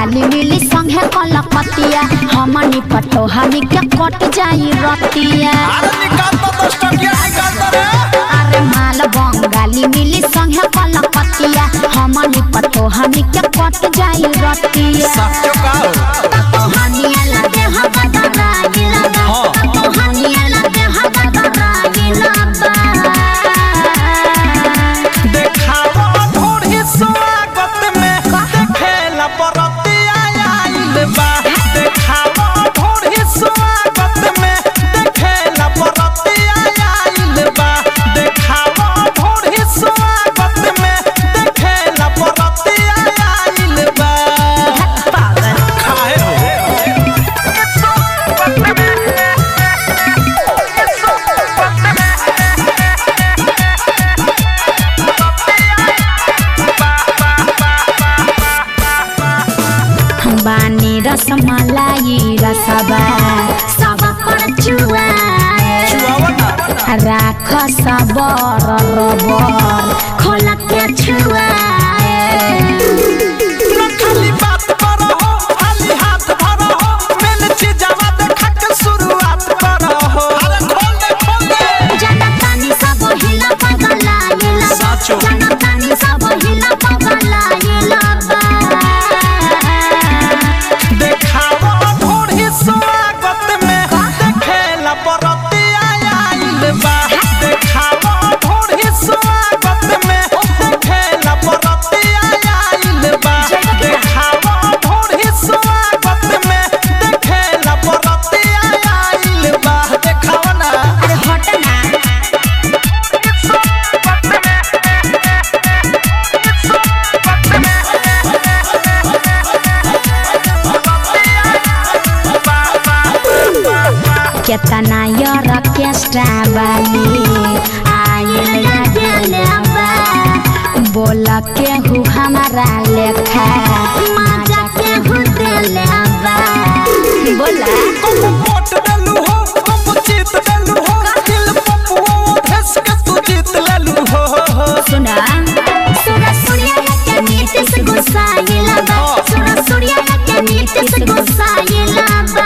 बंगाली मिली संगे कलकतिया हमनी पटो हनी के कट जाई रतिया। अरे माल बंगाली मिली संगे कलकतिया हमनी पटो हनी के कट जाई रतिया। बानी रसमलाई रसबा सब पर राख सबर रबर खोल के केतना यार केस्टा वाली बोल के हु हमारा लेखा मजा के हु दिलवा बोला सुना सुरा सूर्या के नीति से गुस्साइला बा सुरा सूर्या के नीति से गुस्साइला बा।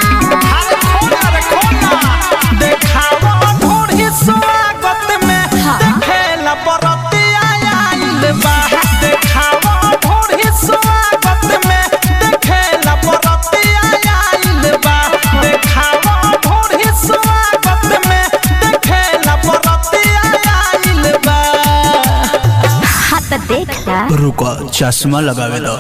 रुको चश्मा लगावे लो।